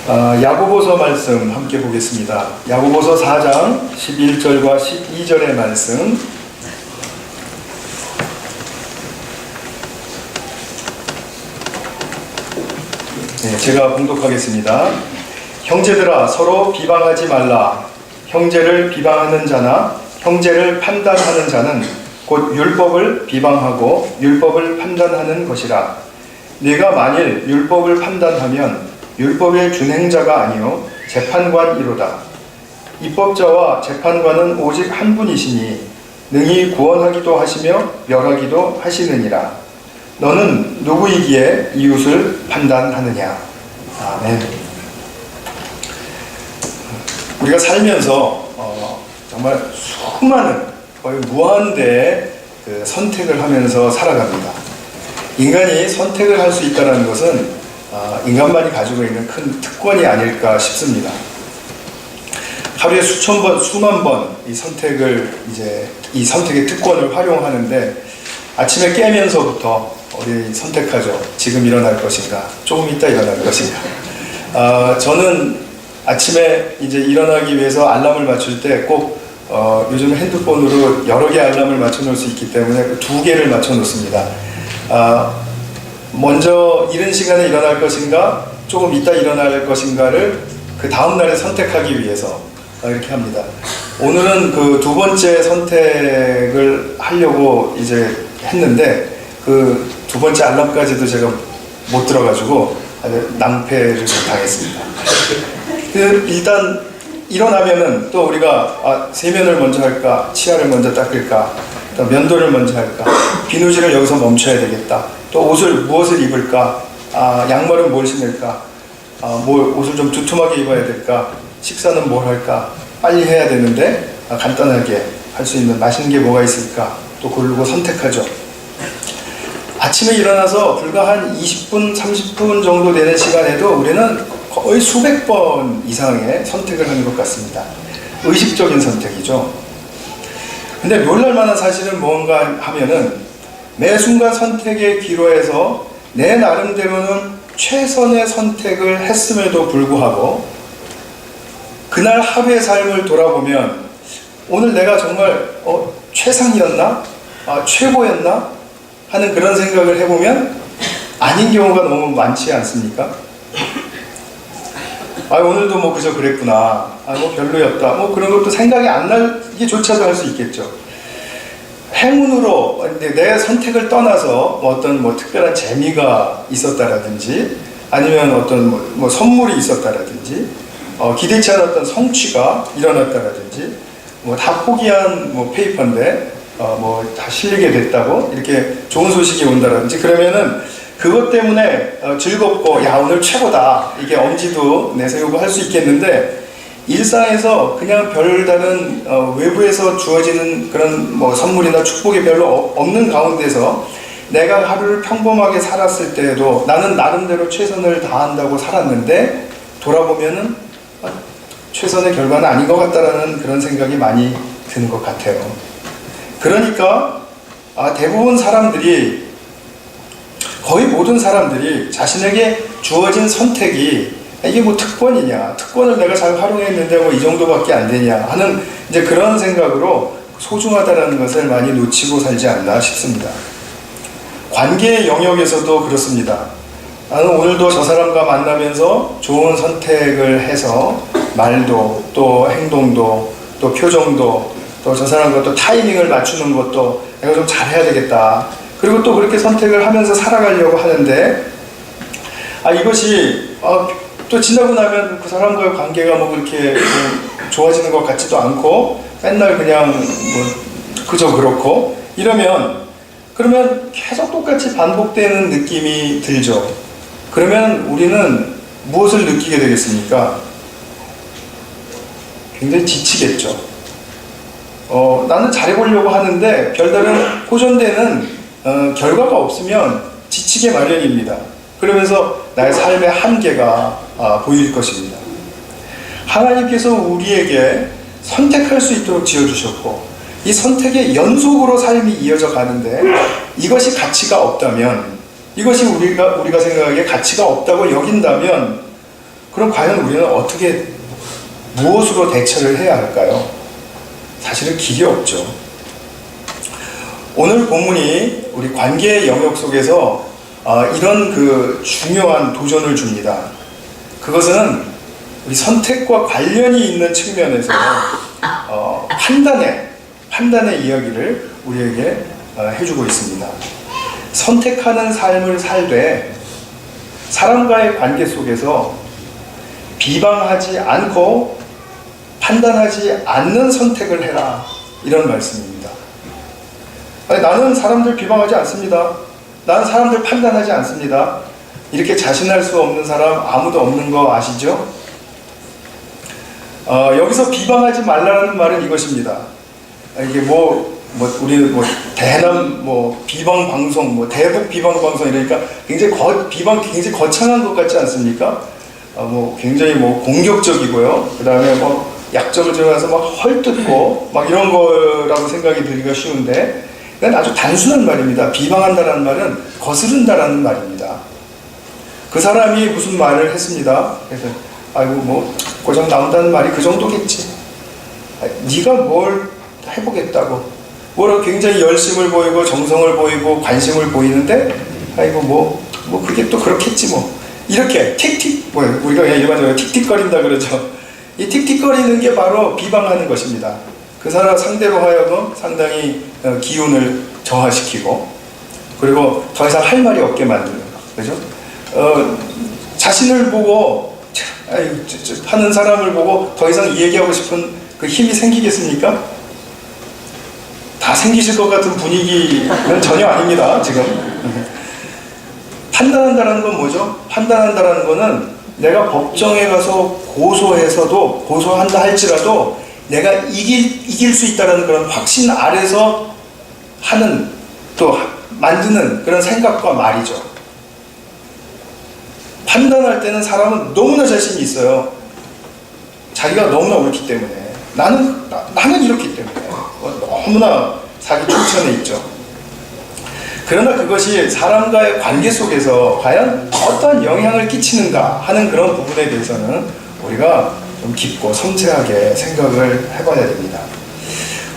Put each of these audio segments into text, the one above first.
야고보서 말씀 함께 보겠습니다. 야고보서 4장 11절과 12절의 말씀. 제가 봉독하겠습니다. 형제들아, 서로 비방하지 말라. 형제를 비방하는 자나 형제를 판단하는 자는 곧 율법을 비방하고 율법을 판단하는 것이라. 네가 만일 율법을 판단하면 율법의 준행자가 아니요 재판관이로다. 입법자와 재판관은 오직 한 분이시니 능히 구원하기도 하시며 멸하기도 하시느니라. 너는 누구이기에 이웃을 판단하느냐. 아멘. 우리가 살면서 정말 수많은 거의 무한대의 선택을 하면서 살아갑니다. 인간이 선택을 할 수 있다는 것은 인간만이 가지고 있는 큰 특권이 아닐까 싶습니다. 하루에 수천 번, 수만 번 이 선택의 특권을 활용하는데 아침에 깨면서부터 우리 선택하죠. 지금 일어날 것인가, 조금 있다 일어날 것인가. 저는 아침에 이제 일어나기 위해서 알람을 맞출 때 꼭 요즘 핸드폰으로 여러 개 알람을 맞춰 놓을 수 있기 때문에 2개를 맞춰 놓습니다. 먼저 이른 시간에 일어날 것인가, 조금 있다 일어날 것인가를 그 다음날에 선택하기 위해서 이렇게 합니다. 오늘은 그 2번째 선택을 하려고 이제 했는데 그 2번째 알람까지도 제가 못 들어가지고 낭패를 당했습니다. 일단 일어나면은 또 우리가 세면을 먼저 할까, 치아를 먼저 닦을까, 또 면도를 먼저 할까, 비누질을 여기서 멈춰야 되겠다, 또 무엇을 입을까, 양말은 뭘 신을까, 옷을 좀 두툼하게 입어야 될까, 식사는 뭘 할까, 빨리 해야 되는데 간단하게 할 수 있는 맛있는 게 뭐가 있을까, 또 고르고 선택하죠. 아침에 일어나서 불과 한 20분, 30분 정도 되는 시간에도 우리는 거의 수백 번 이상의 선택을 하는 것 같습니다. 의식적인 선택이죠. 근데 놀랄만한 사실은 뭔가 하면은 매 순간 선택의 기로에서 내 나름대로는 최선의 선택을 했음에도 불구하고 그날 하루의 삶을 돌아보면 오늘 내가 정말 최상이었나? 최고였나? 하는 그런 생각을 해보면 아닌 경우가 너무 많지 않습니까? 오늘도 뭐 그저 그랬구나, 뭐 별로였다, 뭐 그런 것도 생각이 안 나기조차도 할 수 있겠죠. 행운으로 내 선택을 떠나서 어떤 특별한 재미가 있었다라든지 아니면 어떤 선물이 있었다라든지 기대치 않았던 성취가 일어났다라든지 다 포기한 페이퍼인데 다 실리게 됐다고 이렇게 좋은 소식이 온다라든지 그러면은 그것 때문에 즐겁고 야 오늘 최고다 이게 엄지도 내세우고 할 수 있겠는데 일상에서 그냥 별다른 외부에서 주어지는 그런 선물이나 축복이 별로 없는 가운데서 내가 하루를 평범하게 살았을 때에도 나는 나름대로 최선을 다한다고 살았는데 돌아보면은 최선의 결과는 아닌 것 같다라는 그런 생각이 많이 드는 것 같아요. 그러니까 대부분 사람들이, 거의 모든 사람들이 자신에게 주어진 선택이 이게 특권이냐, 특권을 내가 잘 활용했는데 이 정도밖에 안 되냐 하는 이제 그런 생각으로 소중하다는 것을 많이 놓치고 살지 않나 싶습니다. 관계의 영역에서도 그렇습니다. 나는 오늘도 저 사람과 만나면서 좋은 선택을 해서 말도 또 행동도 또 표정도 또 저 사람과 또 타이밍을 맞추는 것도 내가 좀 잘해야 되겠다. 그리고 또 그렇게 선택을 하면서 살아가려고 하는데 이것이 또 지나고 나면 그 사람과의 관계가 그렇게 좋아지는 것 같지도 않고 맨날 그냥 그저 그렇고 그러면 계속 똑같이 반복되는 느낌이 들죠. 그러면 우리는 무엇을 느끼게 되겠습니까? 굉장히 지치겠죠. 나는 잘해보려고 하는데 별다른 호전되는 결과가 없으면 지치게 마련입니다. 그러면서 나의 삶의 한계가 보일 것입니다. 하나님께서 우리에게 선택할 수 있도록 지어주셨고 이 선택의 연속으로 삶이 이어져 가는데 이것이 가치가 없다면, 이것이 우리가 생각하기에 가치가 없다고 여긴다면 그럼 과연 우리는 어떻게, 무엇으로 대처를 해야 할까요? 사실은 길이 없죠. 오늘 본문이 우리 관계의 영역 속에서 이런 그 중요한 도전을 줍니다. 그것은 우리 선택과 관련이 있는 측면에서 판단의 이야기를 우리에게 해주고 있습니다. 선택하는 삶을 살되 사람과의 관계 속에서 비방하지 않고 판단하지 않는 선택을 해라, 이런 말씀입니다. 아니, 나는 사람들 비방하지 않습니다. 나는 사람들 판단하지 않습니다. 이렇게 자신할 수 없는 사람 아무도 없는 거 아시죠? 여기서 비방하지 말라는 말은 이것입니다. 이게 우리 대남 비방 방송, 대북 비방 방송 이러니까 굉장히 비방 굉장히 거창한 것 같지 않습니까? 굉장히 공격적이고요. 그 다음에 약점을 들어가서 헐뜯고 이런 거라고 생각이 들기가 쉬운데, 이건 아주 단순한 말입니다. 비방한다라는 말은 거스른다라는 말입니다. 그 사람이 무슨 말을 했습니다. 그래서 고장 나온다는 말이 그 정도겠지. 네가 뭘 해보겠다고, 굉장히 열심을 보이고 정성을 보이고 관심을 보이는데, 그게 또 그렇겠지 이렇게 우리가 그냥 일반적으로 틱틱거린다 그러죠. 이 틱틱거리는 게 바로 비방하는 것입니다. 그 사람 상대로 하여금 상당히 기운을 저하시키고, 그리고 더 이상 할 말이 없게 만드는 거, 그죠? 자신을 보고 하는 사람을 보고 더 이상 얘기하고 싶은 그 힘이 생기겠습니까? 다 생기실 것 같은 분위기는 전혀 아닙니다, 지금. 판단한다는 건 뭐죠? 판단한다는 거는 내가 법정에 가서 고소한다 할지라도 내가 이길 수 있다는 그런 확신 아래서 하는, 또 만드는 그런 생각과 말이죠. 판단할 때는 사람은 너무나 자신이 있어요. 자기가 너무나 옳기 때문에. 나는 이렇기 때문에. 너무나 자기 충천에 있죠. 그러나 그것이 사람과의 관계 속에서 과연 어떤 영향을 끼치는가 하는 그런 부분에 대해서는 우리가 좀 깊고 섬세하게 생각을 해봐야 됩니다.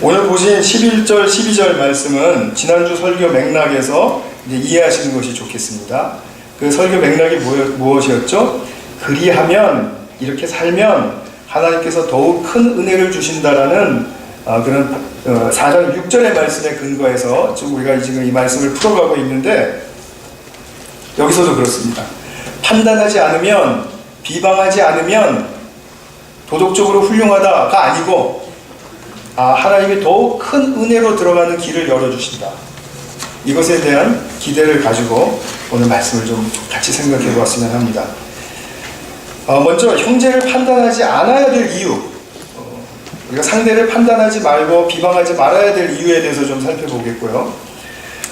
오늘 보신 11절, 12절 말씀은 지난주 설교 맥락에서 이해하시는 것이 좋겠습니다. 그 설교 맥락이 무엇이었죠? 그리하면, 이렇게 살면 하나님께서 더욱 큰 은혜를 주신다라는 그런 4장 6절의 말씀에 근거해서 우리가 지금 이 말씀을 풀어가고 있는데, 여기서도 그렇습니다. 판단하지 않으면, 비방하지 않으면 도덕적으로 훌륭하다가 아니고 하나님이 더욱 큰 은혜로 들어가는 길을 열어주신다. 이것에 대한 기대를 가지고 오늘 말씀을 좀 같이 생각해 보았으면 합니다. 먼저 형제를 판단하지 않아야 될 이유, 우리가 상대를 판단하지 말고 비방하지 말아야 될 이유에 대해서 좀 살펴보겠고요.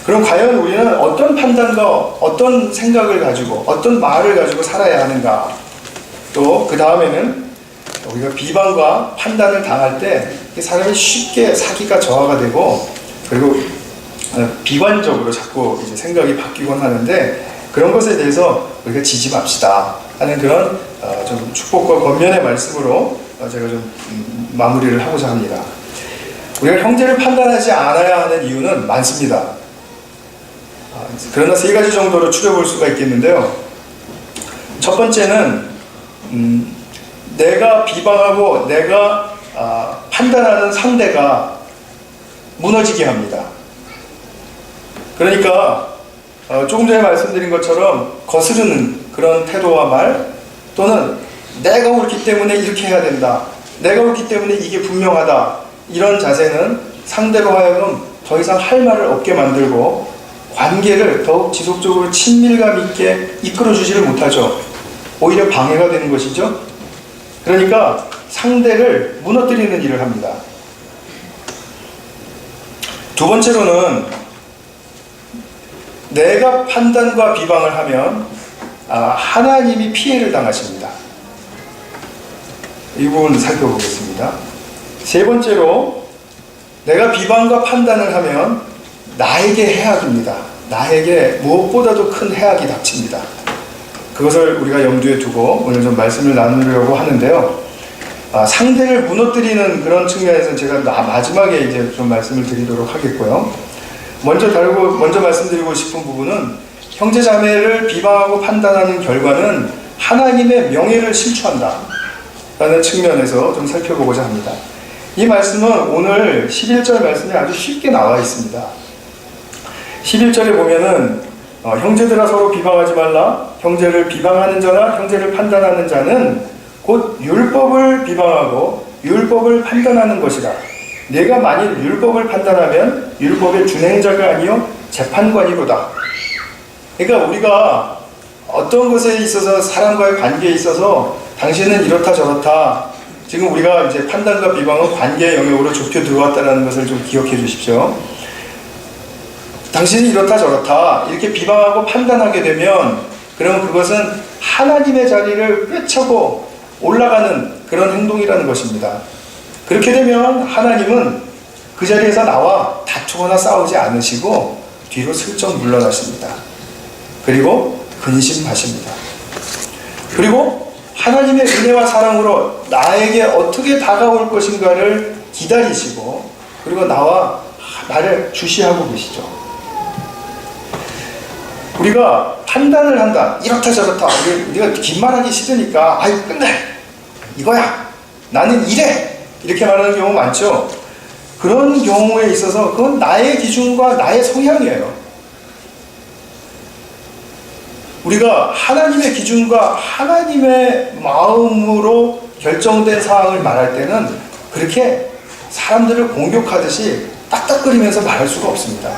그럼 과연 우리는 어떤 판단과 어떤 생각을 가지고 어떤 말을 가지고 살아야 하는가? 또 그 다음에는 우리가 비방과 판단을 당할 때 사람이 쉽게 사기가 저하가 되고, 그리고 비관적으로 자꾸 이제 생각이 바뀌곤 하는데, 그런 것에 대해서 우리가 지지 맙시다 하는 그런 좀 축복과 권면의 말씀으로 제가 좀 마무리를 하고자 합니다. 우리가 형제를 판단하지 않아야 하는 이유는 많습니다. 그러나 3가지 정도로 추려볼 수가 있겠는데요. 첫 번째는 내가 비방하고 내가 판단하는 상대가 무너지게 합니다. 그러니까 조금 전에 말씀드린 것처럼 거스르는 그런 태도와 말, 또는 내가 옳기 때문에 이렇게 해야 된다, 내가 옳기 때문에 이게 분명하다, 이런 자세는 상대로 하여금 더 이상 할 말을 없게 만들고 관계를 더욱 지속적으로 친밀감 있게 이끌어주지를 못하죠. 오히려 방해가 되는 것이죠. 그러니까 상대를 무너뜨리는 일을 합니다. 두 번째로는 내가 판단과 비방을 하면 하나님이 피해를 당하십니다. 이 부분 살펴보겠습니다. 세 번째로, 내가 비방과 판단을 하면 나에게 해악입니다. 나에게 무엇보다도 큰 해악이 닥칩니다. 그것을 우리가 염두에 두고 오늘 좀 말씀을 나누려고 하는데요. 상대를 무너뜨리는 그런 측면에서 제가 마지막에 이제 좀 말씀을 드리도록 하겠고요. 먼저 말씀드리고 싶은 부분은 형제 자매를 비방하고 판단하는 결과는 하나님의 명예를 실추한다 라는 측면에서 좀 살펴보고자 합니다. 이 말씀은 오늘 11절 말씀에 아주 쉽게 나와 있습니다. 11절에 보면은 형제들아 서로 비방하지 말라. 형제를 비방하는 자나 형제를 판단하는 자는 곧 율법을 비방하고 율법을 판단하는 것이다. 내가 만일 율법을 판단하면 율법의 준행자가 아니요 재판관이로다. 그러니까 우리가 어떤 것에 있어서 사람과의 관계에 있어서 당신은 이렇다 저렇다, 지금 우리가 이제 판단과 비방은 관계의 영역으로 좁혀 들어왔다는 것을 좀 기억해 주십시오. 당신이 이렇다 저렇다 이렇게 비방하고 판단하게 되면 그럼 그것은 하나님의 자리를 꿰차고 올라가는 그런 행동이라는 것입니다. 그렇게 되면 하나님은 그 자리에서 나와 다투거나 싸우지 않으시고 뒤로 슬쩍 물러나십니다. 그리고 근심하십니다. 그리고 하나님의 은혜와 사랑으로 나에게 어떻게 다가올 것인가를 기다리시고 그리고 나를 주시하고 계시죠. 우리가 판단을 한다, 이렇다 저렇다, 우리가 긴 말하기 싫으니까 아유 끝내 이거야 나는 이래 이렇게 말하는 경우 많죠. 그런 경우에 있어서 그건 나의 기준과 나의 성향이에요. 우리가 하나님의 기준과 하나님의 마음으로 결정된 사항을 말할 때는 그렇게 사람들을 공격하듯이 딱딱거리면서 말할 수가 없습니다.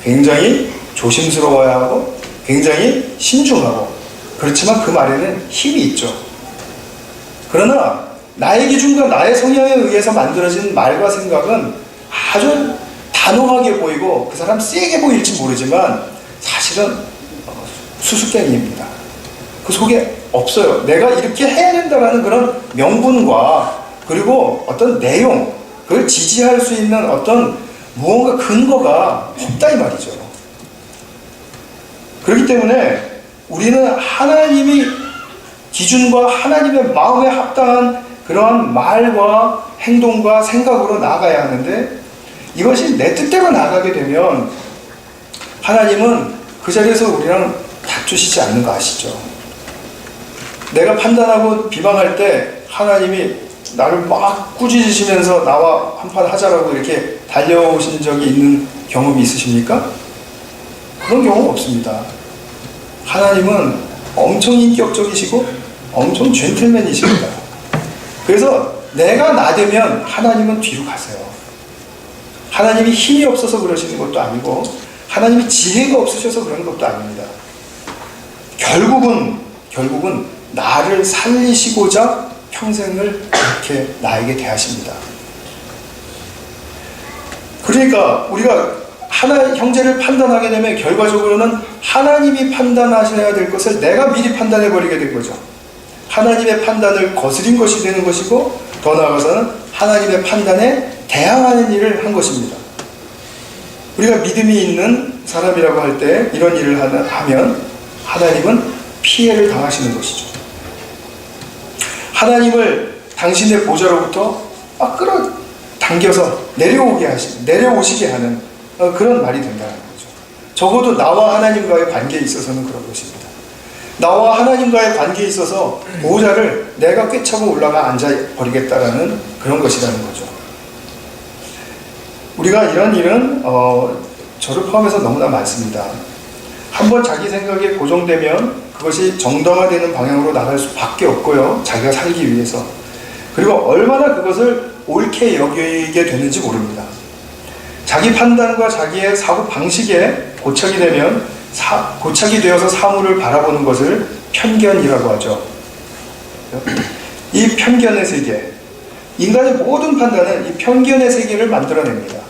굉장히 조심스러워야 하고 굉장히 신중하고, 그렇지만 그 말에는 힘이 있죠. 그러나 나의 기준과 나의 성향에 의해서 만들어진 말과 생각은 아주 단호하게 보이고 그 사람 세게 보일지 모르지만 사실은 수수께끼입니다. 그 속에 없어요. 내가 이렇게 해야 된다는 그런 명분과 그리고 어떤 내용, 그걸 지지할 수 있는 어떤 무언가 근거가 없다 이 말이죠. 그렇기 때문에 우리는 하나님이 기준과 하나님의 마음에 합당한 그러한 말과 행동과 생각으로 나아가야 하는데, 이것이 내 뜻대로 나아가게 되면 하나님은 그 자리에서 우리랑 다투시지 않는 거 아시죠? 내가 판단하고 비방할 때 하나님이 나를 막 꾸짖으시면서 나와 한판 하자라고 이렇게 달려오신 적이 있는 경험이 있으십니까? 그런 경우 없습니다. 하나님은 엄청 인격적이시고 엄청 젠틀맨이십니다. 그래서 내가 나대면 하나님은 뒤로 가세요. 하나님이 힘이 없어서 그러시는 것도 아니고 하나님이 지혜가 없으셔서 그런 것도 아닙니다. 결국은 나를 살리시고자 평생을 그렇게 나에게 대하십니다. 그러니까 우리가 형제를 판단하게 되면 결과적으로는 하나님이 판단하셔야 될 것을 내가 미리 판단해버리게 된 거죠. 하나님의 판단을 거스린 것이 되는 것이고, 더 나아가서는 하나님의 판단에 대항하는 일을 한 것입니다. 우리가 믿음이 있는 사람이라고 할 때 이런 일을 하면 하나님은 피해를 당하시는 것이죠. 하나님을 당신의 보좌로부터 끌어당겨서 내려오시게 하는 그런 말이 된다는 거죠. 적어도 나와 하나님과의 관계에 있어서는 그런 것입니다. 나와 하나님과의 관계에 있어서 보좌를 내가 꿰차고 올라가 앉아버리겠다라는 그런 것이라는 거죠. 우리가 이런 일은 저를 포함해서 너무나 많습니다. 한번 자기 생각에 고정되면 그것이 정당화되는 방향으로 나갈 수밖에 없고요. 자기가 살기 위해서. 그리고 얼마나 그것을 옳게 여기게 되는지 모릅니다. 자기 판단과 자기의 사고 방식에 고착이 되면 고착이 되어서 사물을 바라보는 것을 편견이라고 하죠. 이 편견의 세계, 인간의 모든 판단은 이 편견의 세계를 만들어냅니다.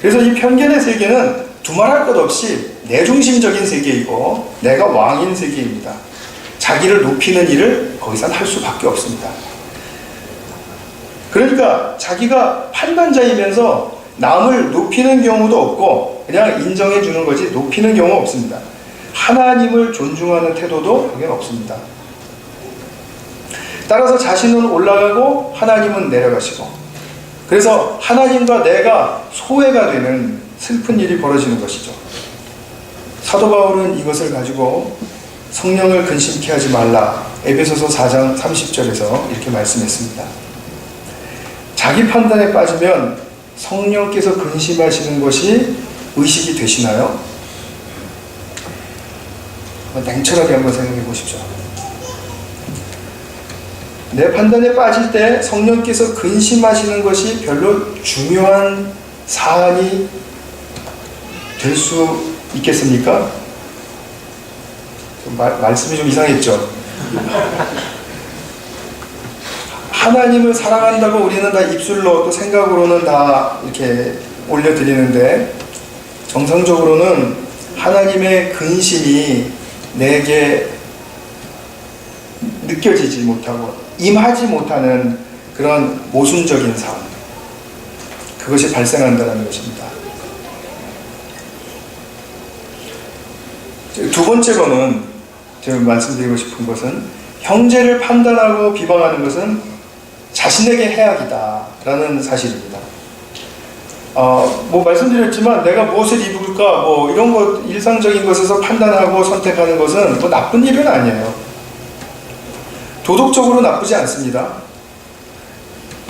그래서 이 편견의 세계는 두말할 것 없이 내중심적인 세계이고 내가 왕인 세계입니다. 자기를 높이는 일을 거기선 할 수밖에 없습니다. 그러니까 자기가 판단자이면서 남을 높이는 경우도 없고 그냥 인정해 주는 거지 높이는 경우 없습니다. 하나님을 존중하는 태도도 여기는 없습니다. 따라서 자신은 올라가고 하나님은 내려가시고, 그래서 하나님과 내가 소외가 되는 슬픈 일이 벌어지는 것이죠. 사도 바울은 이것을 가지고 성령을 근심케 하지 말라, 에베소서 4장 30절에서 이렇게 말씀했습니다. 자기 판단에 빠지면 성령께서 근심하시는 것이 의식이 되시나요? 냉철하게 한번 생각해 보십시오. 내 판단에 빠질 때 성령께서 근심하시는 것이 별로 중요한 사안이 될 수 있겠습니까? 말씀이 좀 이상했죠? 하나님을 사랑한다고 우리는 다 입술로 또 생각으로는 다 이렇게 올려드리는데, 정상적으로는 하나님의 근심이 내게 느껴지지 못하고 임하지 못하는 그런 모순적인 삶, 그것이 발생한다는 것입니다. 두 번째로는 제가 말씀드리고 싶은 것은, 형제를 판단하고 비방하는 것은 자신에게 해악이다라는 사실입니다. 말씀드렸지만 내가 무엇을 입을까 이런 것, 일상적인 것에서 판단하고 선택하는 것은 나쁜 일은 아니에요. 도덕적으로 나쁘지 않습니다.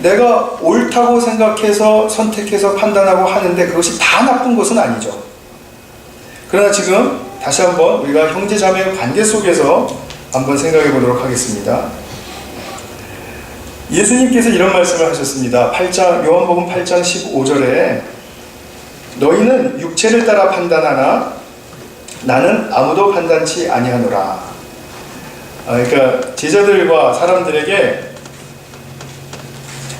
내가 옳다고 생각해서 선택해서 판단하고 하는데 그것이 다 나쁜 것은 아니죠. 그러나 지금 다시 한번 우리가 형제자매의 관계 속에서 한번 생각해 보도록 하겠습니다. 예수님께서 이런 말씀을 하셨습니다. 요한복음 8장 15절에 너희는 육체를 따라 판단하나 나는 아무도 판단치 아니하노라. 그러니까 제자들과 사람들에게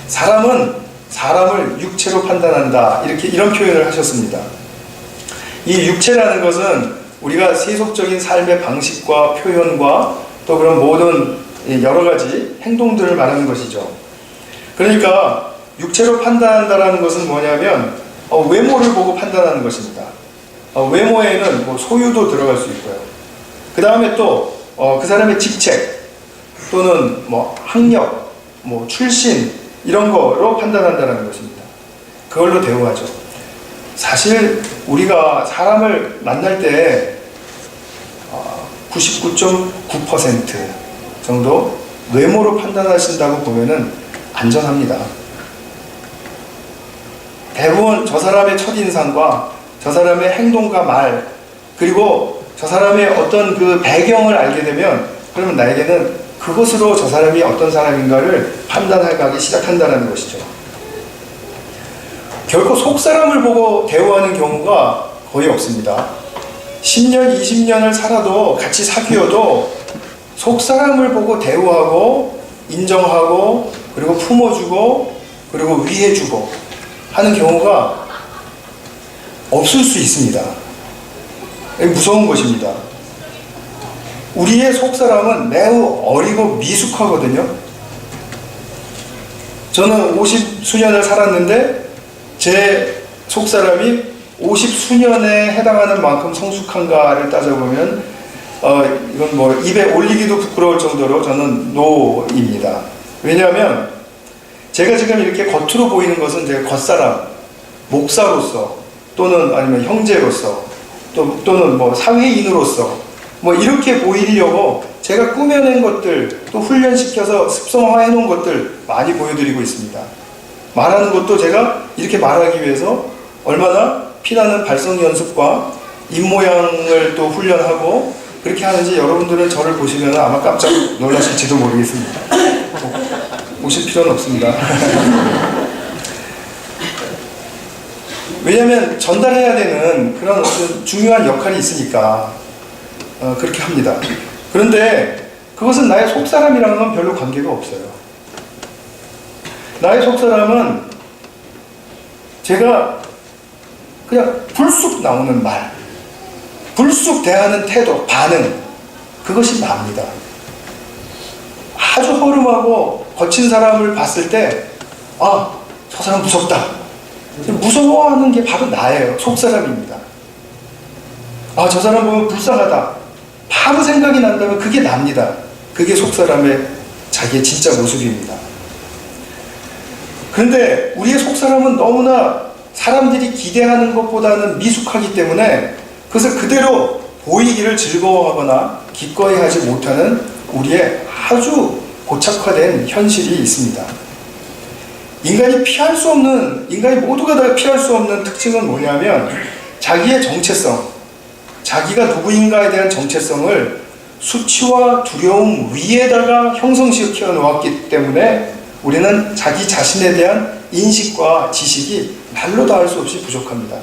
사람은 사람을 육체로 판단한다, 이런 표현을 하셨습니다. 이 육체라는 것은 우리가 세속적인 삶의 방식과 표현과 또 그런 모든 여러 가지 행동들을 말하는 것이죠. 그러니까 육체로 판단한다라는 것은 뭐냐면 외모를 보고 판단하는 것입니다. 외모에는 소유도 들어갈 수 있고요. 그 다음에 또 그 사람의 직책 또는 학력, 출신 이런 거로 판단한다는 것입니다. 그걸로 대우하죠. 사실 우리가 사람을 만날 때 99.9% 정도 외모로 판단하신다고 보면은 안전합니다. 대부분 저 사람의 첫인상과 저 사람의 행동과 말, 그리고 저 사람의 어떤 그 배경을 알게 되면, 그러면 나에게는 그것으로 저 사람이 어떤 사람인가를 판단하기 시작한다는 것이죠. 결코 속사람을 보고 대우하는 경우가 거의 없습니다. 10년, 20년을 살아도 같이 사귀어도 속사람을 보고 대우하고 인정하고 그리고 품어주고 그리고 위해주고 하는 경우가 없을 수 있습니다. 무서운 것입니다. 우리의 속사람은 매우 어리고 미숙하거든요. 저는 50수년을 살았는데 제 속사람이 50수년에 해당하는 만큼 성숙한가를 따져보면 이건 입에 올리기도 부끄러울 정도로 저는 노입니다. 왜냐하면 제가 지금 이렇게 겉으로 보이는 것은 제가 겉사람, 목사로서 또는 아니면 형제로서 또는 사회인으로서 이렇게 보이려고 제가 꾸며낸 것들, 또 훈련시켜서 습성화해 놓은 것들 많이 보여드리고 있습니다. 말하는 것도 제가 이렇게 말하기 위해서 얼마나 피나는 발성 연습과 입모양을 또 훈련하고 그렇게 하는지 여러분들은 저를 보시면 아마 깜짝 놀라실지도 모르겠습니다. 오실 필요는 없습니다. 왜냐하면 전달해야 되는 그런 어떤 중요한 역할이 있으니까 그렇게 합니다. 그런데 그것은 나의 속사람이라는 건 별로 관계가 없어요. 나의 속사람은 제가 그냥 불쑥 나오는 말, 불쑥 대하는 태도, 반응, 그것이 납니다. 아주 허름하고 거친 사람을 봤을 때 저 사람 무섭다. 무서워하는 게 바로 나예요. 속사람입니다. 저 사람 보면 불쌍하다. 바로 생각이 난다면 그게 납니다. 그게 속사람의 자기의 진짜 모습입니다. 그런데 우리의 속사람은 너무나 사람들이 기대하는 것보다는 미숙하기 때문에 그것을 그대로 보이기를 즐거워하거나 기꺼이 하지 못하는 우리의 아주 고착화된 현실이 있습니다. 인간이 모두가 다 피할 수 없는 특징은 뭐냐면 자기의 정체성, 자기가 누구인가에 대한 정체성을 수치와 두려움 위에다가 형성시켜 놓았기 때문에 우리는 자기 자신에 대한 인식과 지식이 말로 다 할 수 없이 부족합니다.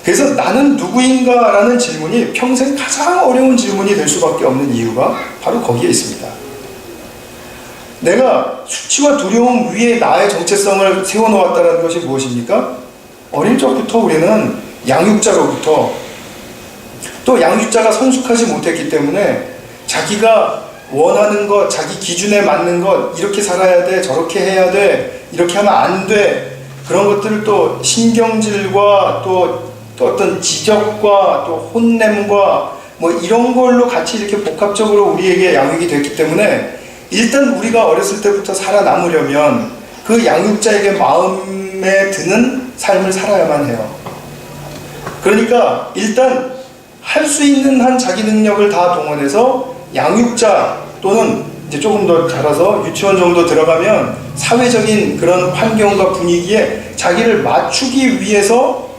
그래서 나는 누구인가 라는 질문이 평생 가장 어려운 질문이 될 수밖에 없는 이유가 바로 거기에 있습니다. 내가 수치와 두려움 위에 나의 정체성을 세워놓았다는 것이 무엇입니까? 어릴 적부터 우리는 양육자로부터, 또 양육자가 성숙하지 못했기 때문에 자기가 원하는 것, 자기 기준에 맞는 것, 이렇게 살아야 돼, 저렇게 해야 돼, 이렇게 하면 안 돼, 그런 것들을 또 신경질과 또 어떤 지적과 또 혼냄과 뭐 이런 걸로 같이 이렇게 복합적으로 우리에게 양육이 됐기 때문에 일단 우리가 어렸을 때부터 살아남으려면 그 양육자에게 마음에 드는 삶을 살아야만 해요. 그러니까 일단 할 수 있는 한 자기 능력을 다 동원해서 양육자 또는 이제 조금 더 자라서 유치원 정도 들어가면 사회적인 그런 환경과 분위기에 자기를 맞추기 위해서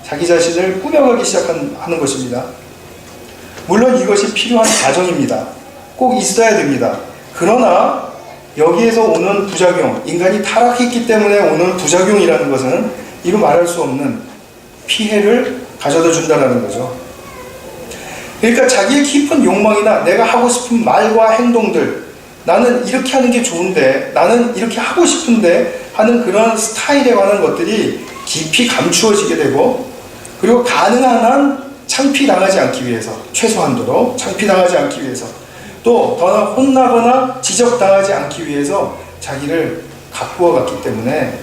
자기 자신을 꾸며가기 시작하는 것입니다. 물론 이것이 필요한 과정입니다. 꼭 있어야 됩니다. 그러나 여기에서 오는 부작용, 인간이 타락했기 때문에 오는 부작용이라는 것은 이루 말할 수 없는 피해를 가져다 준다는 거죠. 그러니까 자기의 깊은 욕망이나 내가 하고 싶은 말과 행동들, 나는 이렇게 하는 게 좋은데, 나는 이렇게 하고 싶은데 하는 그런 스타일에 관한 것들이 깊이 감추어지게 되고, 그리고 가능한 한 창피당하지 않기 위해서, 최소한도로 창피당하지 않기 위해서, 또 더나 혼나거나 지적당하지 않기 위해서 자기를 가꾸어 갔기 때문에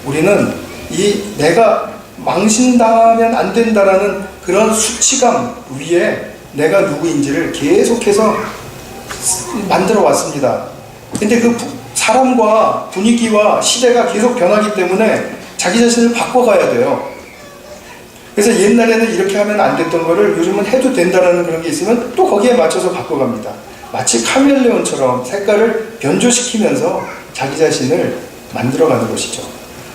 우리는 이 내가 망신당하면 안 된다라는 그런 수치감 위에 내가 누구인지를 계속해서 만들어 왔습니다. 근데 그 사람과 분위기와 시대가 계속 변하기 때문에 자기 자신을 바꿔가야 돼요. 그래서 옛날에는 이렇게 하면 안 됐던 거를 요즘은 해도 된다는 그런 게 있으면 또 거기에 맞춰서 바꿔갑니다. 마치 카멜레온처럼 색깔을 변조시키면서 자기 자신을 만들어가는 것이죠.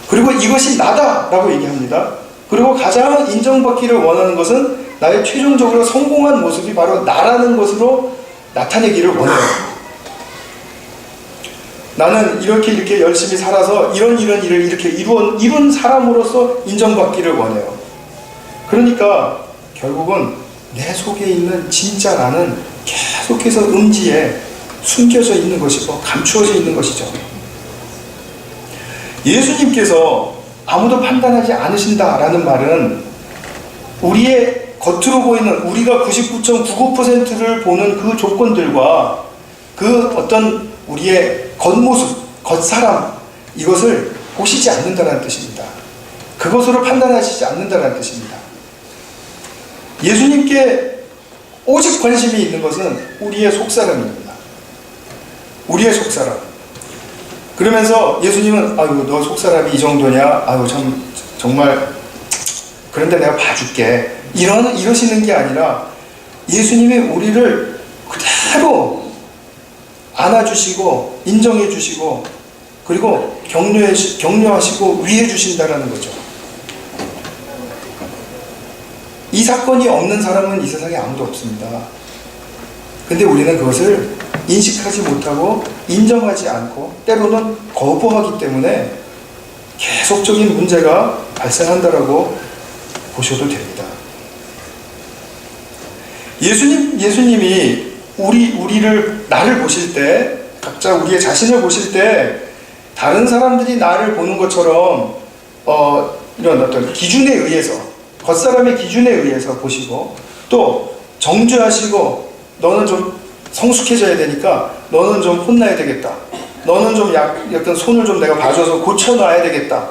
그리고 이것이 나다라고 얘기합니다. 그리고 가장 인정받기를 원하는 것은 나의 최종적으로 성공한 모습이 바로 나라는 것으로 나타내기를 원해요. 나는 이렇게 열심히 살아서 이런 일을 이렇게 이룬 사람으로서 인정받기를 원해요. 그러니까 결국은 내 속에 있는 진짜 나는 계속해서 음지에 숨겨져 있는 것이고 감추어져 있는 것이죠. 예수님께서 아무도 판단하지 않으신다라는 말은 우리의 겉으로 보이는 우리가 99.95%를 보는 그 조건들과 그 어떤 우리의 겉모습, 겉사람 이것을 보시지 않는다는 뜻입니다. 그것으로 판단하시지 않는다는 뜻입니다. 예수님께 오직 관심이 있는 것은 우리의 속사람입니다. 우리의 속사람. 그러면서 예수님은 아이고 너 속사람이 이 정도냐? 아이고 참 정말 그런데 내가 봐줄게. 이러시는 게 아니라 예수님이 우리를 그대로 안아주시고 인정해 주시고 그리고 격려하시고 위해 주신다는 거죠. 이 사건이 없는 사람은 이 세상에 아무도 없습니다. 근데 우리는 그것을 인식하지 못하고 인정하지 않고 때로는 거부하기 때문에 계속적인 문제가 발생한다라고 보셔도 됩니다. 예수님이 나를 보실 때, 각자 우리의 자신을 보실 때 다른 사람들이 나를 보는 것처럼 이런 어떤 기준에 의해서, 겉사람의 기준에 의해서 보시고 또 정죄하시고 너는 좀 성숙해져야 되니까 너는 좀 혼나야 되겠다. 너는 좀 약간 손을 좀 내가 봐줘서 고쳐놔야 되겠다.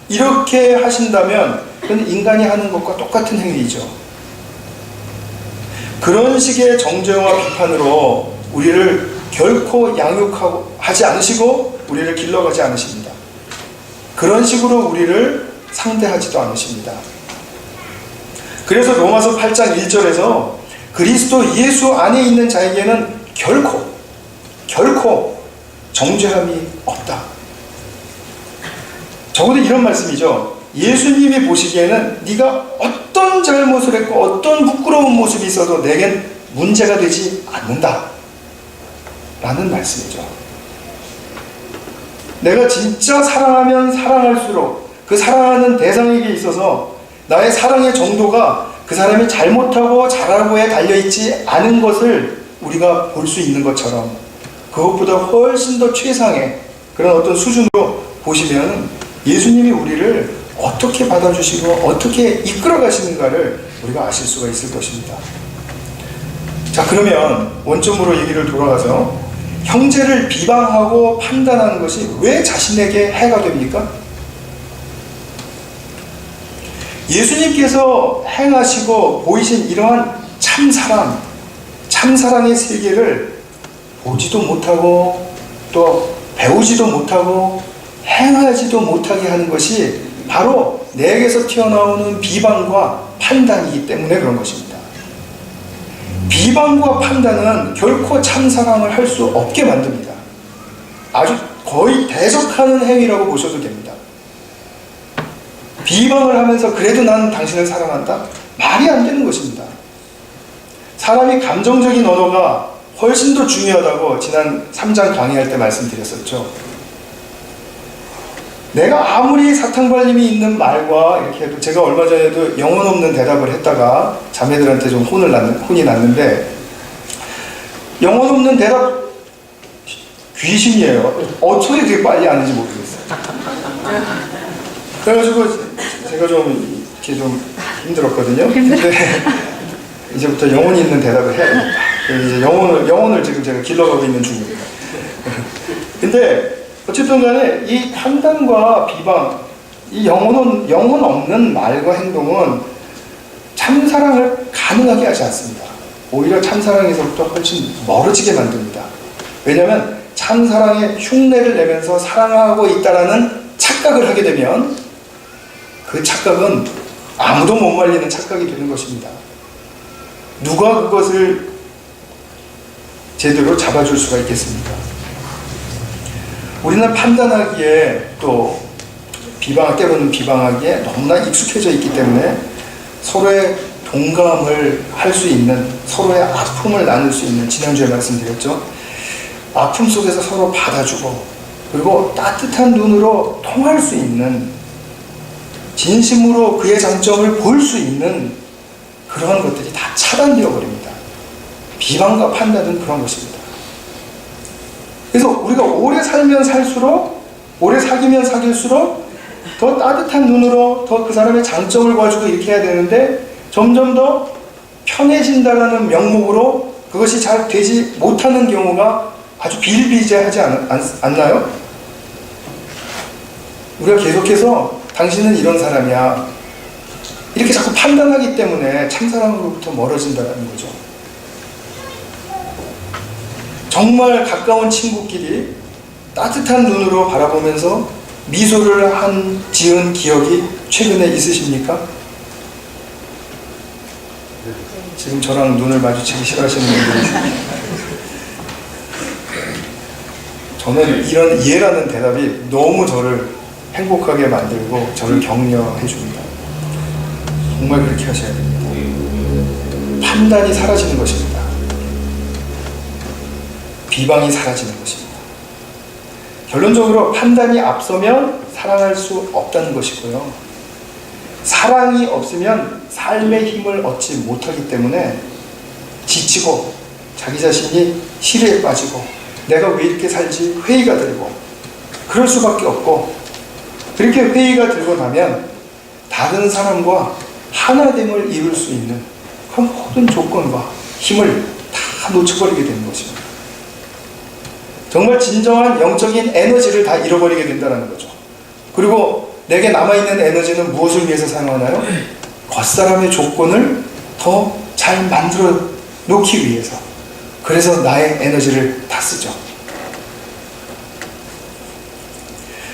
이렇게 하신다면 그건 인간이 하는 것과 똑같은 행위죠. 그런 식의 정죄와 비판으로 우리를 결코 양육하지 않으시고 우리를 길러가지 않으십니다. 그런 식으로 우리를 상대하지도 않으십니다. 그래서 로마서 8장 1절에서 그리스도 예수 안에 있는 자에게는 결코 정죄함이 없다. 적어도 이런 말씀이죠. 예수님이 보시기에는 네가 어떤 잘못을 했고 어떤 부끄러운 모습이 있어도 내겐 문제가 되지 않는다 라는 말씀이죠. 내가 진짜 사랑하면 사랑할수록 그 사랑하는 대상에게 있어서 나의 사랑의 정도가 그 사람이 잘못하고 잘하고에 달려있지 않은 것을 우리가 볼 수 있는 것처럼 그것보다 훨씬 더 최상의 그런 어떤 수준으로 보시면 예수님이 우리를 어떻게 받아주시고 어떻게 이끌어 가시는가를 우리가 아실 수가 있을 것입니다. 자, 그러면 원점으로 얘기를 돌아가서 형제를 비방하고 판단하는 것이 왜 자신에게 해가 됩니까? 예수님께서 행하시고 보이신 이러한 참사랑의 세계를 보지도 못하고 또 배우지도 못하고 행하지도 못하게 하는 것이 바로 내게서 튀어나오는 비방과 판단이기 때문에 그런 것입니다. 비방과 판단은 결코 참사랑을 할 수 없게 만듭니다. 아주 거의 대적하는 행위라고 보셔도 됩니다. 비방을 하면서 그래도 나는 당신을 사랑한다? 말이 안 되는 것입니다. 사람이 감정적인 언어가 훨씬 더 중요하다고 지난 3장 강의할 때 말씀드렸었죠. 내가 아무리 사탕발림이 있는 말과 이렇게 해도 제가 얼마 전에도 영혼 없는 대답을 했다가 자매들한테 좀 혼이 났는데 영혼 없는 대답 귀신이에요. 어떻게 그렇게 빨리 아는지 모르겠어요. 그래가지고 제가 좀 이렇게 좀 힘들었거든요. 근데 이제부터 영혼이 있는 대답을 해야 됩니다. 이제 영혼을 지금 제가 길러가고 있는 중입니다. 근데 어쨌든 간에 이 판단과 비방, 이 영혼 없는 말과 행동은 참사랑을 가능하게 하지 않습니다. 오히려 참사랑에서부터 훨씬 멀어지게 만듭니다. 왜냐하면 참사랑의 흉내를 내면서 사랑하고 있다라는 착각을 하게 되면 그 착각은 아무도 못 말리는 착각이 되는 것입니다. 누가 그것을 제대로 잡아줄 수가 있겠습니까? 우리는 판단하기에 또 때로는 비방하기에 너무나 익숙해져 있기 때문에 서로의 동감을 할 수 있는, 서로의 아픔을 나눌 수 있는, 지난주에 말씀드렸죠. 아픔 속에서 서로 받아주고 그리고 따뜻한 눈으로 통할 수 있는, 진심으로 그의 장점을 볼 수 있는 그러한 것들이 다 차단되어 버립니다. 비방과 판단은 그런 것입니다. 그래서 우리가 오래 살면 살수록, 오래 사귀면 사귈수록 더 따뜻한 눈으로 더 그 사람의 장점을 봐주고 이렇게 해야 되는데 점점 더 편해진다라는 명목으로 그것이 잘 되지 못하는 경우가 아주 비일비재하지 않나요? 우리가 계속해서 당신은 이런 사람이야 이렇게 자꾸 판단하기 때문에 참사랑으로부터 멀어진다는 거죠. 정말 가까운 친구끼리 따뜻한 눈으로 바라보면서 미소를 지은 기억이 최근에 있으십니까? 지금 저랑 눈을 마주치기 싫어하시는 분들이 있습니다. 저는 이런 이해라는 대답이 너무 저를 행복하게 만들고 저를 격려해 줍니다. 정말 그렇게 하셔야 됩니다. 판단이 사라지는 것입니다. 비방이 사라지는 것입니다. 결론적으로 판단이 앞서면 사랑할 수 없다는 것이고요. 사랑이 없으면 삶의 힘을 얻지 못하기 때문에 지치고 자기 자신이 시리에 빠지고 내가 왜 이렇게 살지 회의가 들고 그럴 수밖에 없고, 그렇게 회의가 들고 나면 다른 사람과 하나됨을 이룰 수 있는 그 모든 조건과 힘을 다 놓쳐버리게 되는 것입니다. 정말 진정한 영적인 에너지를 다 잃어버리게 된다는 거죠. 그리고 내게 남아있는 에너지는 무엇을 위해서 사용하나요? 겉사람의 조건을 더 잘 만들어 놓기 위해서. 그래서 나의 에너지를 다 쓰죠.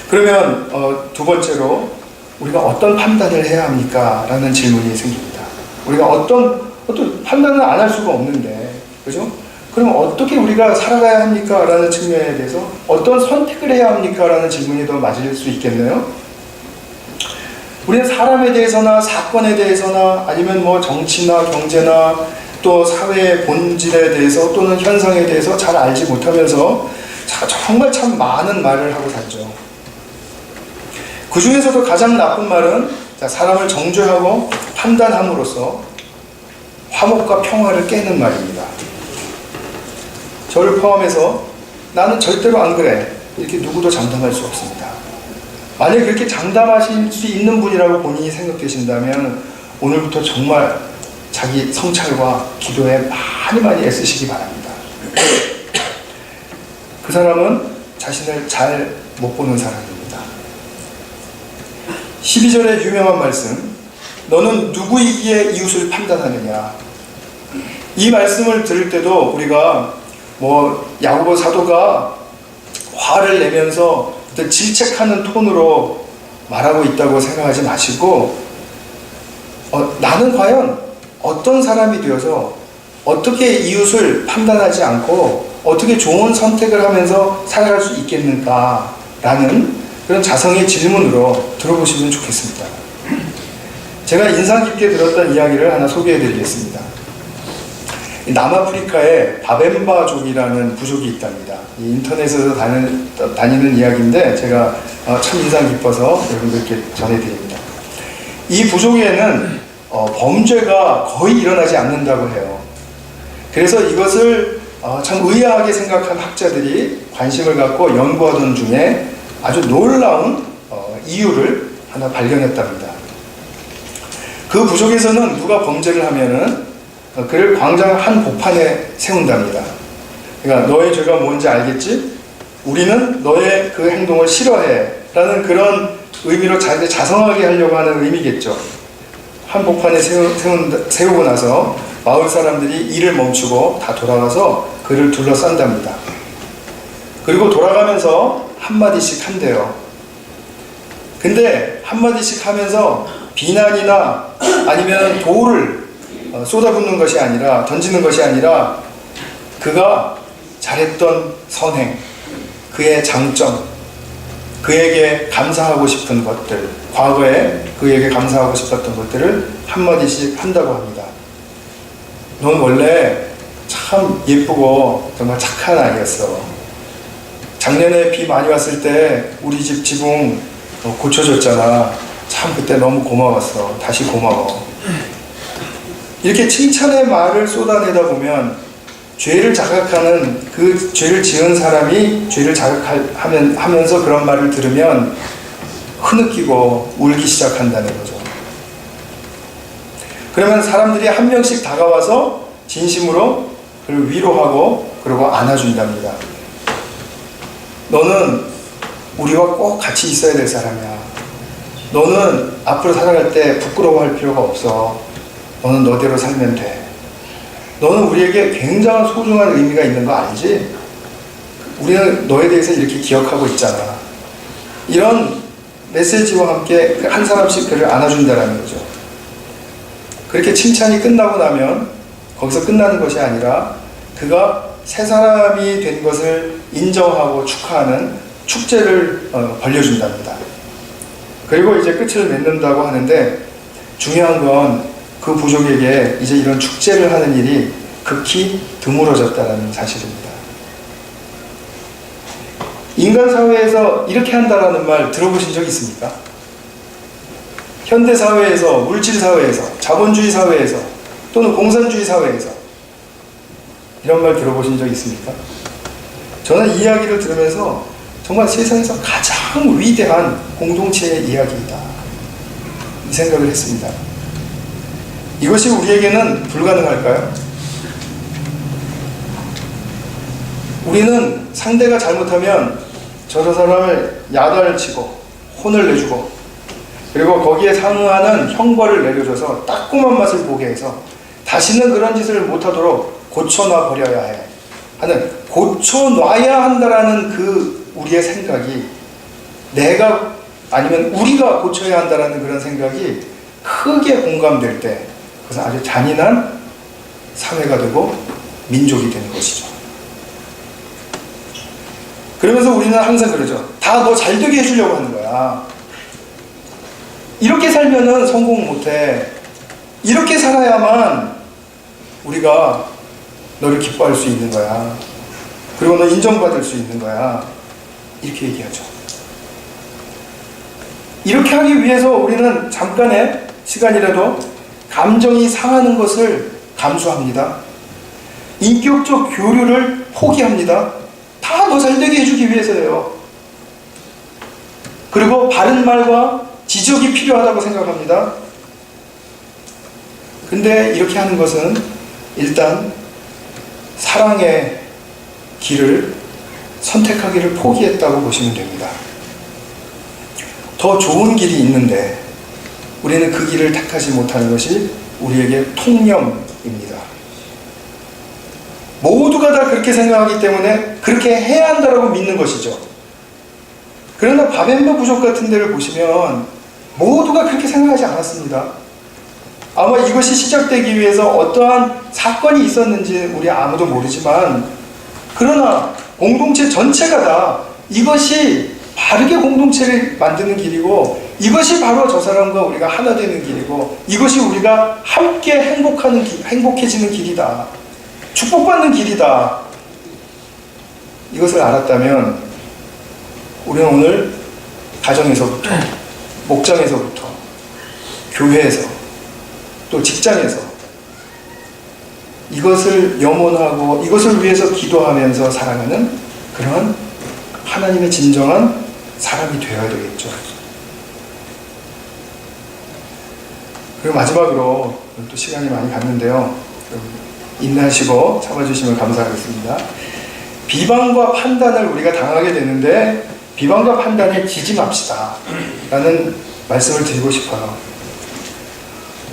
그러면 두 번째로 우리가 어떤 판단을 해야 합니까? 라는 질문이 생깁니다. 우리가 어떤 판단을 안 할 수가 없는데, 그죠? 그럼 어떻게 우리가 살아가야 합니까? 라는 측면에 대해서 어떤 선택을 해야 합니까? 라는 질문이 더 맞을 수 있겠네요. 우리는 사람에 대해서나 사건에 대해서나 아니면 뭐 정치나 경제나 또 사회의 본질에 대해서 또는 현상에 대해서 잘 알지 못하면서 정말 참 많은 말을 하고 살죠. 그 중에서도 가장 나쁜 말은 사람을 정죄하고 판단함으로써 화목과 평화를 깨는 말입니다. 저를 포함해서 나는 절대로 안 그래, 이렇게 누구도 장담할 수 없습니다. 만약에 그렇게 장담하실 수 있는 분이라고 본인이 생각되신다면 오늘부터 정말 자기 성찰과 기도에 많이 애쓰시기 바랍니다. 그 사람은 자신을 잘 못 보는 사람입니다. 12절의 유명한 말씀, 너는 누구이기에 이웃을 판단하느냐. 이 말씀을 들을 때도 우리가 야고보 사도가 화를 내면서 질책하는 톤으로 말하고 있다고 생각하지 마시고, 나는 과연 어떤 사람이 되어서 어떻게 이웃을 판단하지 않고 어떻게 좋은 선택을 하면서 살아갈 수 있겠는가 라는 그런 자성의 질문으로 들어보시면 좋겠습니다. 제가 인상 깊게 들었던 이야기를 하나 소개해 드리겠습니다. 남아프리카에 바벤바족이라는 부족이 있답니다. 인터넷에서 다니는 이야기인데 제가 참 인상 깊어서 여러분들께 전해드립니다. 이 부족에는 범죄가 거의 일어나지 않는다고 해요. 그래서 이것을 참 의아하게 생각한 학자들이 관심을 갖고 연구하던 중에 아주 놀라운 이유를 하나 발견했답니다. 그 부족에서는 누가 범죄를 하면은 그를 광장 한 복판에 세운답니다. 그러니까 너의 죄가 뭔지 알겠지? 우리는 너의 그 행동을 싫어해 라는 그런 의미로 자성하게 하려고 하는 의미겠죠. 한 복판에 세우고 나서 마을 사람들이 일을 멈추고 다 돌아가서 그를 둘러싼답니다. 그리고 돌아가면서 한마디씩 한대요. 근데 한마디씩 하면서 비난이나 아니면 돌을 쏟아붓는 것이 아니라, 던지는 것이 아니라 그가 잘했던 선행, 그의 장점, 그에게 감사하고 싶은 것들, 과거에 그에게 감사하고 싶었던 것들을 한마디씩 한다고 합니다. 넌 원래 참 예쁘고 정말 착한 아이였어. 작년에 비 많이 왔을 때 우리 집 지붕 고쳐줬잖아. 참 그때 너무 고마웠어. 다시 고마워. 이렇게 칭찬의 말을 쏟아내다 보면 죄를 자각하는, 그 죄를 지은 사람이 죄를 자각하면서 그런 말을 들으면 흐느끼고 울기 시작한다는 거죠. 그러면 사람들이 한 명씩 다가와서 진심으로 그를 위로하고 그리고 안아준답니다. 너는 우리와 꼭 같이 있어야 될 사람이야. 너는 앞으로 살아갈 때 부끄러워할 필요가 없어. 너는 너대로 살면 돼. 너는 우리에게 굉장한 소중한 의미가 있는 거 알지? 우리는 너에 대해서 이렇게 기억하고 있잖아. 이런 메시지와 함께 한 사람씩 그를 안아준다는 거죠. 그렇게 칭찬이 끝나고 나면 거기서 끝나는 것이 아니라 그가 새 사람이 된 것을 인정하고 축하하는 축제를 벌려준답니다. 그리고 이제 끝을 맺는다고 하는데, 중요한 건 그 부족에게 이제 이런 축제를 하는 일이 극히 드물어졌다는 사실입니다. 인간 사회에서 이렇게 한다라는 말 들어보신 적 있습니까? 현대 사회에서, 물질 사회에서, 자본주의 사회에서, 또는 공산주의 사회에서 이런 말 들어보신 적 있습니까? 저는 이 이야기를 들으면서 정말 세상에서 가장 위대한 공동체의 이야기이다, 이 생각을 했습니다. 이것이 우리에게는 불가능할까요? 우리는 상대가 잘못하면 저 사람을 야단을 치고 혼을 내주고 그리고 거기에 상응하는 형벌을 내려줘서 따끔한 맛을 보게 해서 다시는 그런 짓을 못하도록 고쳐놔 버려야 해 하는, 고쳐놔야 한다라는 그 우리의 생각이, 내가 아니면 우리가 고쳐야 한다라는 그런 생각이 크게 공감될 때 그것은 아주 잔인한 사회가 되고 민족이 되는 것이죠. 그러면서 우리는 항상 그러죠. 다 너 잘되게 해주려고 하는 거야. 이렇게 살면은 성공 못해. 이렇게 살아야만 우리가 너를 기뻐할 수 있는 거야. 그리고 너 인정받을 수 있는 거야. 이렇게 얘기하죠. 이렇게 하기 위해서 우리는 잠깐의 시간이라도 감정이 상하는 것을 감수합니다. 인격적 교류를 포기합니다. 다 더 잘되게 해주기 위해서예요. 그리고 바른 말과 지적이 필요하다고 생각합니다. 근데 이렇게 하는 것은 일단 사랑의 길을 선택하기를 포기했다고 보시면 됩니다. 더 좋은 길이 있는데 우리는 그 길을 택하지 못하는 것이 우리에게 통념입니다. 모두가 다 그렇게 생각하기 때문에 그렇게 해야 한다라고 믿는 것이죠. 그러나 바벤바 부족 같은 데를 보시면 모두가 그렇게 생각하지 않았습니다. 아마 이것이 시작되기 위해서 어떠한 사건이 있었는지 우리 아무도 모르지만, 그러나 공동체 전체가 다 이것이 바르게 공동체를 만드는 길이고, 이것이 바로 저 사람과 우리가 하나 되는 길이고, 이것이 우리가 함께 행복해지는 길이다, 축복받는 길이다, 이것을 알았다면 우리는 오늘 가정에서부터, 목장에서부터, 교회에서, 또 직장에서 이것을 염원하고 이것을 위해서 기도하면서 살아가는 그런 하나님의 진정한 사람이 되어야 되겠죠. 그리고 마지막으로, 또 시간이 많이 갔는데요, 인내하시고 참아주시면 감사하겠습니다. 비방과 판단을 우리가 당하게 되는데 비방과 판단에 지지 맙시다 라는 말씀을 드리고 싶어요.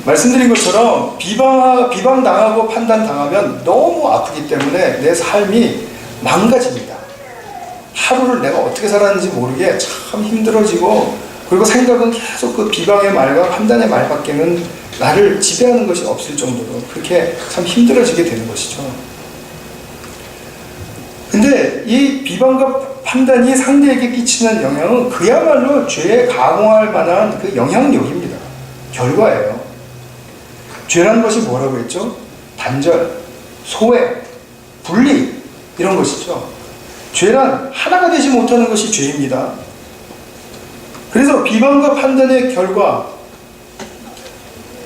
말씀드린 것처럼 비방당하고 판단당하면 너무 아프기 때문에 내 삶이 망가집니다. 하루를 내가 어떻게 살았는지 모르게 참 힘들어지고, 그리고 생각은 계속 그 비방의 말과 판단의 말밖에는 나를 지배하는 것이 없을 정도로 그렇게 참 힘들어지게 되는 것이죠. 근데 이 비방과 판단이 상대에게 끼치는 영향은 그야말로 죄에 가공할 만한 그 영향력입니다. 결과예요. 죄라는 것이 뭐라고 했죠? 단절, 소외, 분리, 이런 것이죠. 죄란 하나가 되지 못하는 것이 죄입니다. 그래서 비방과 판단의 결과,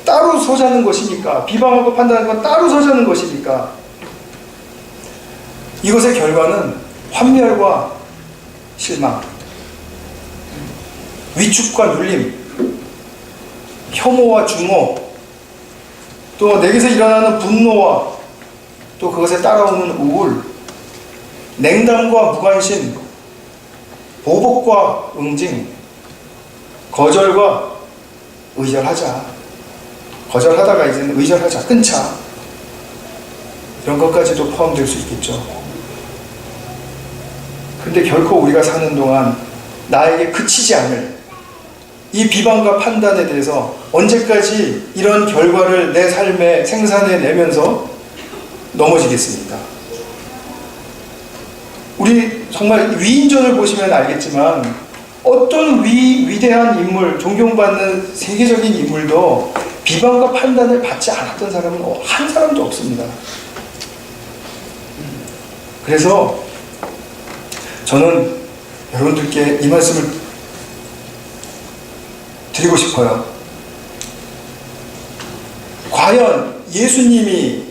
따로 서자는 것이니까, 비방하고 판단하는 건 따로 서자는 것이니까, 이것의 결과는 환멸과 실망, 위축과 눌림, 혐오와 중호, 또 내게서 일어나는 분노와 또 그것에 따라오는 우울, 냉담과 무관심, 보복과 응징, 거절과 의절하자, 거절하다가 이제는 의절하자, 끊자, 이런 것까지도 포함될 수 있겠죠. 근데 결코 우리가 사는 동안 나에게 그치지 않을 이 비방과 판단에 대해서 언제까지 이런 결과를 내 삶에 생산해내면서 넘어지겠습니까? 우리 정말 위인전을 보시면 알겠지만 어떤 위대한 인물, 존경받는 세계적인 인물도 비방과 판단을 받지 않았던 사람은 한 사람도 없습니다. 그래서 저는 여러분들께 이 말씀을 드리고 싶어요. 과연 예수님이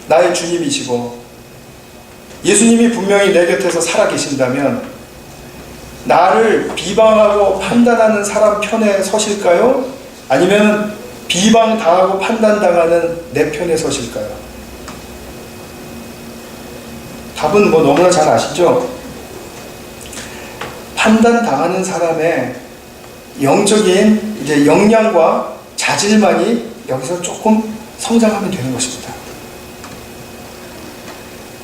나의 주님이시고 예수님이 분명히 내 곁에서 살아계신다면 나를 비방하고 판단하는 사람 편에 서실까요? 아니면 비방당하고 판단당하는 내 편에 서실까요? 답은 뭐 너무나 잘 아시죠? 판단당하는 사람의 영적인 이제 역량과 자질만이 여기서 조금 성장하면 되는 것입니다.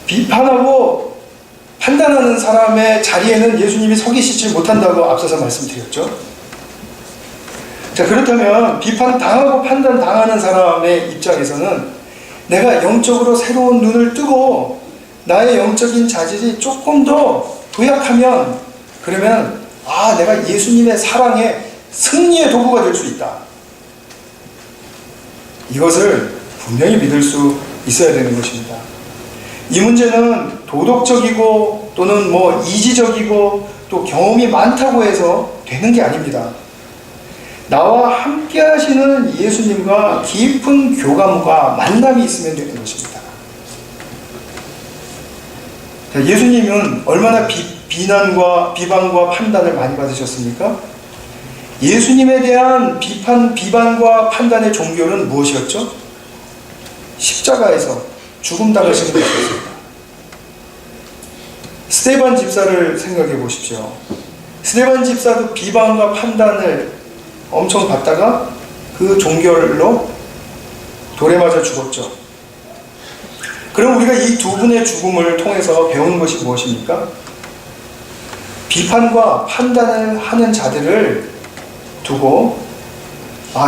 비판하고 판단하는 사람의 자리에는 예수님이 서 계시지 못한다고 앞서서 말씀드렸죠. 자, 그렇다면 비판당하고 판단당하는 사람의 입장에서는 내가 영적으로 새로운 눈을 뜨고 나의 영적인 자질이 조금 더 도약하면, 그러면 내가 예수님의 사랑의 승리의 도구가 될 수 있다. 이것을 분명히 믿을 수 있어야 되는 것입니다. 이 문제는 도덕적이고 또는 이지적이고 또 경험이 많다고 해서 되는 게 아닙니다. 나와 함께 하시는 예수님과 깊은 교감과 만남이 있으면 되는 것입니다. 자, 예수님은 얼마나 비난과 비방과 판단을 많이 받으셨습니까? 예수님에 대한 비방과 판단의 종결은 무엇이었죠? 십자가에서 죽음 당하시는 것이었습니다. 스데반 집사를 생각해 보십시오. 스데반 집사도 비방과 판단을 엄청 받다가 그 종결로 돌에 맞아 죽었죠. 그럼 우리가 이 두 분의 죽음을 통해서 배우는 것이 무엇입니까? 비판과 판단을 하는 자들을 두고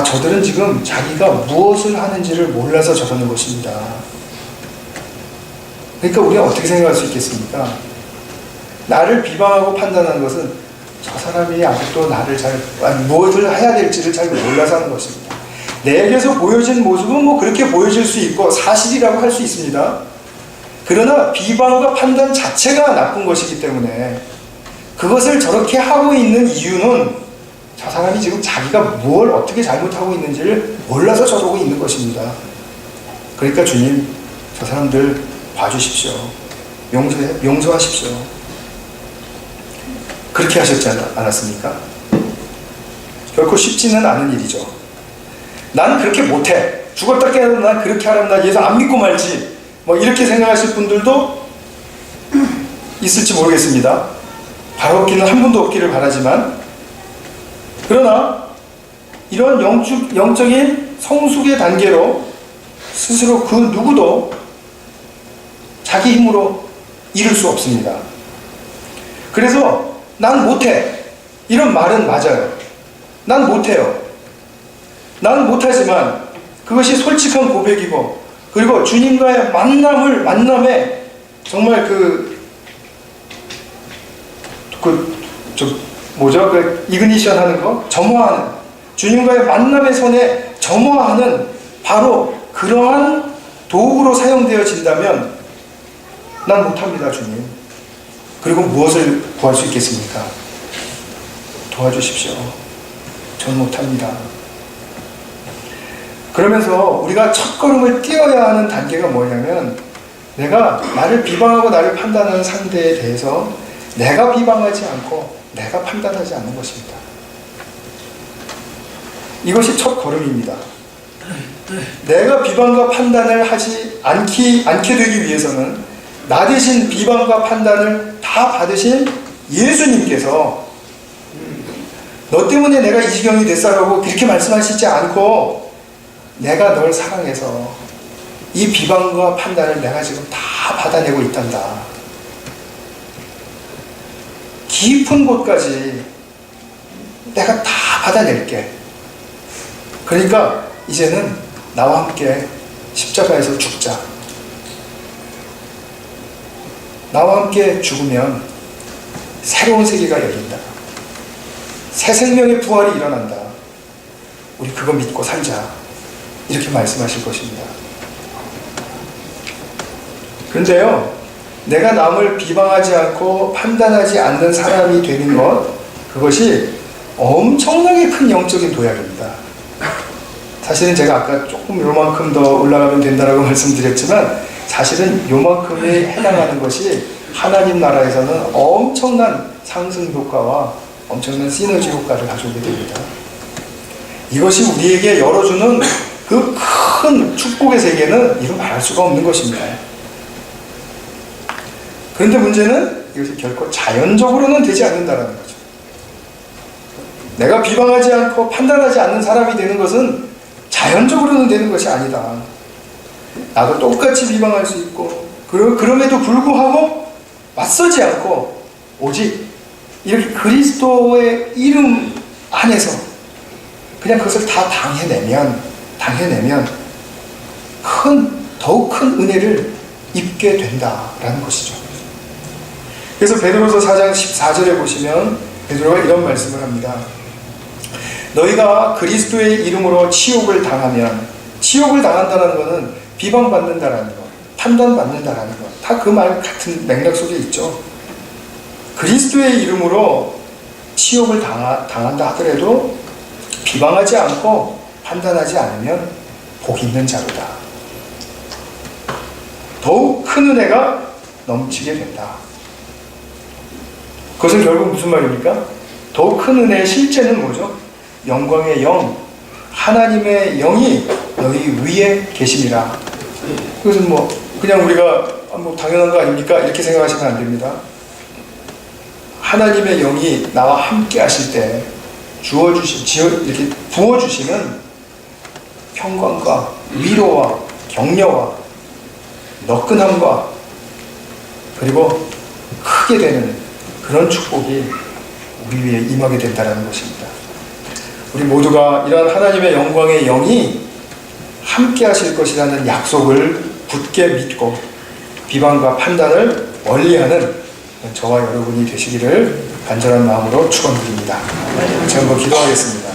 저들은 지금 자기가 무엇을 하는지를 몰라서 저러는 것입니다. 그러니까 우리가 어떻게 생각할 수 있겠습니까? 나를 비방하고 판단하는 것은 저 사람이 아직도 나를 무엇을 해야 될지를 잘 몰라서 하는 것입니다. 내게서 보여진 모습은 그렇게 보여질 수 있고 사실이라고 할 수 있습니다. 그러나 비방과 판단 자체가 나쁜 것이기 때문에 그것을 저렇게 하고 있는 이유는 저 사람이 지금 자기가 뭘 어떻게 잘못하고 있는지를 몰라서 저러고 있는 것입니다. 그러니까 주님, 저 사람들 봐주십시오. 용서하십시오. 그렇게 하셨지 않았습니까? 결코 쉽지는 않은 일이죠. 난 그렇게 못해. 죽었다 깨어나도 난 그렇게 하라면 나 예수 안 믿고 말지. 이렇게 생각하실 분들도 있을지 모르겠습니다. 바로 없기는 한 분도 없기를 바라지만, 그러나 이런 영적인 성숙의 단계로 스스로 그 누구도 자기 힘으로 이룰 수 없습니다. 그래서 난 못해. 이런 말은 맞아요. 난 못해요. 난 못하지만 그것이 솔직한 고백이고, 그리고 주님과의 만남에 정말 이그니션 하는 거, 점화하는, 주님과의 만남의 선에 점화하는 바로 그러한 도구로 사용되어진다면 난 못합니다, 주님. 그리고 무엇을 구할 수 있겠습니까? 도와주십시오. 전 못합니다. 그러면서 우리가 첫걸음을 띄어야 하는 단계가 뭐냐면, 내가 나를 비방하고 나를 판단하는 상대에 대해서 내가 비방하지 않고 내가 판단하지 않는 것입니다. 이것이 첫 걸음입니다. 내가 비방과 판단을 하지 않게 되기 위해서는 나 대신 비방과 판단을 다 받으신 예수님께서 너 때문에 내가 이 지경이 됐어라고 그렇게 말씀하시지 않고, 내가 널 사랑해서 이 비방과 판단을 내가 지금 다 받아내고 있단다. 깊은 곳까지 내가 다 받아낼게. 그러니까 이제는 나와 함께 십자가에서 죽자. 나와 함께 죽으면 새로운 세계가 열린다. 새 생명의 부활이 일어난다. 우리 그거 믿고 살자. 이렇게 말씀하실 것입니다. 그런데요, 내가 남을 비방하지 않고 판단하지 않는 사람이 되는 것, 그것이 엄청나게 큰 영적인 도약입니다. 사실은 제가 아까 조금 요만큼 더 올라가면 된다라고 말씀드렸지만, 사실은 요만큼에 해당하는 것이 하나님 나라에서는 엄청난 상승 효과와 엄청난 시너지 효과를 가져오게 됩니다. 이것이 우리에게 열어주는 그 큰 축복의 세계는 이루 말할 수가 없는 것입니다. 그런데 문제는 이것이 결코 자연적으로는 되지 않는다는 거죠. 내가 비방하지 않고 판단하지 않는 사람이 되는 것은 자연적으로는 되는 것이 아니다. 나도 똑같이 비방할 수 있고, 그럼에도 불구하고 맞서지 않고 오직 이렇게 그리스도의 이름 안에서 그냥 그것을 다 당해내면 더욱 큰 은혜를 입게 된다라는 것이죠. 그래서 베드로서 4장 14절에 보시면 베드로가 이런 말씀을 합니다. 너희가 그리스도의 이름으로 치욕을 당하면, 치욕을 당한다는 것은 비방받는다라는 것, 판단받는다라는 것, 다 그 말 같은 맥락 속에 있죠. 그리스도의 이름으로 치욕을 당한다 하더라도 비방하지 않고 판단하지 않으면 복 있는 자로다. 더욱 큰 은혜가 넘치게 된다. 그것은 결국 무슨 말입니까? 더욱 큰 은혜의 실제는 뭐죠? 영광의 영, 하나님의 영이 너희 위에 계심이라. 그것은 그냥 우리가 당연한 거 아닙니까? 이렇게 생각하시면 안 됩니다. 하나님의 영이 나와 함께 하실 때 이렇게 부어주시는 평강과 위로와 격려와 너끈함과 그리고 크게 되는 그런 축복이 우리 위에 임하게 된다는 것입니다. 우리 모두가 이러한 하나님의 영광의 영이 함께 하실 것이라는 약속을 굳게 믿고 비방과 판단을 멀리하는 저와 여러분이 되시기를 간절한 마음으로 축원드립니다. 제가 한번 기도하겠습니다.